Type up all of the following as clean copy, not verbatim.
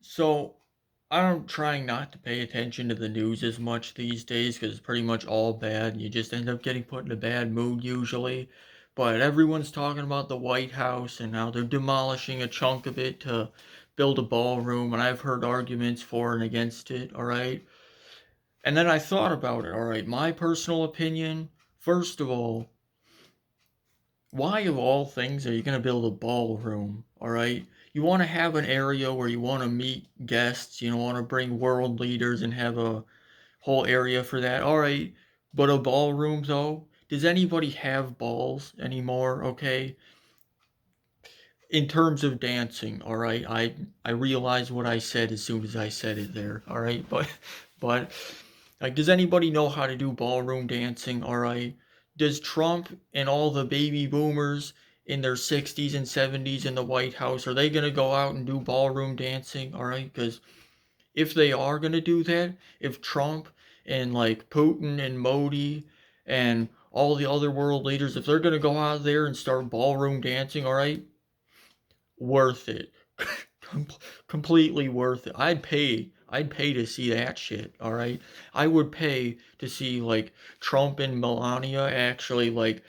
So I'm trying not to pay attention to the news as much these days because it's pretty much all bad. You just end up getting put in a bad mood usually. But everyone's talking about the White House and how they're demolishing a chunk of it to build a ballroom, and I've heard arguments for and against it, all right? And then I thought about it, all right? My personal opinion, first of all, why of all things are you going to build a ballroom? All right. You want to have an area where you want to meet guests, you want to bring world leaders and have a whole area for that. All right. But a ballroom though, does anybody have balls anymore? Okay. In terms of dancing, all right. I realized what I said as soon as I said it there. All right. But like, does anybody know how to do ballroom dancing? All right. Does Trump and all the baby boomers in their 60s and 70s in the White House, are they going to go out and do ballroom dancing? All right. Because if they are going to do that, if Trump and like Putin and Modi and all the other world leaders, if they're going to go out there and start ballroom dancing, all right, worth it. Com- Completely worth it. I'd pay to see that shit, all right? I would pay to see like Trump and Melania actually like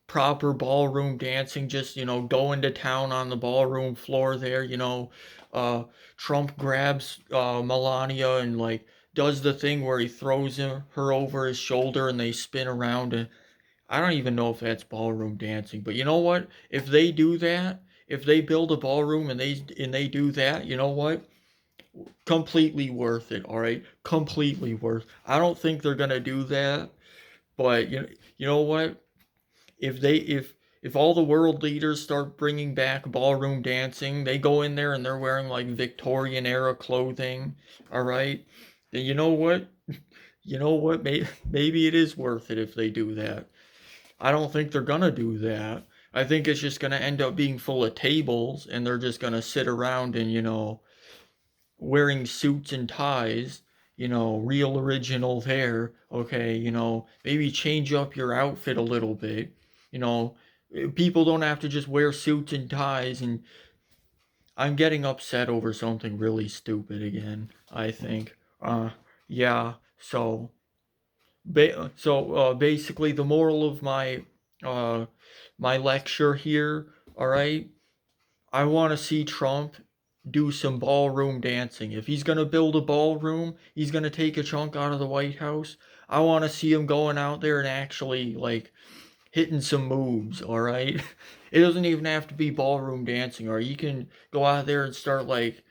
proper ballroom dancing, just, going to town on the ballroom floor there, uh Trump grabs Melania and like does the thing where he throws her over his shoulder and they spin around, and I don't even know if that's ballroom dancing, but you know what? If they do that, if they build a ballroom and they do that, you know what? Completely worth it, all right? Completely worth. I don't think they're going to do that, but you know what? If all the world leaders start bringing back ballroom dancing, they go in there and they're wearing like Victorian era clothing, all right? Then you know what? You know what? Maybe it is worth it if they do that. I don't think they're gonna do that. I think it's just gonna end up being full of tables and they're just gonna sit around and, wearing suits and ties, real original there. Okay, maybe change up your outfit a little bit. You know, People don't have to just wear suits and ties, and I'm getting upset over something really stupid again, I think. Yeah, basically the moral of uh my lecture here, all right? I want to see Trump do some ballroom dancing. If he's going to build a ballroom, he's going to take a chunk out of the White House. I want to see him going out there and actually like hitting some moves, all right? It doesn't even have to be ballroom dancing, or you can go out there and start like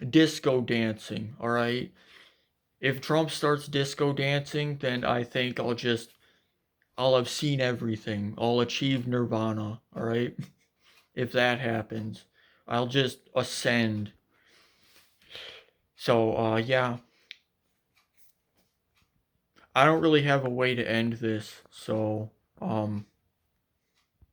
disco dancing, all right? If Trump starts disco dancing, then I think I'll have seen everything. I'll achieve nirvana, all right? If that happens, I'll just ascend. So, yeah, I don't really have a way to end this. So,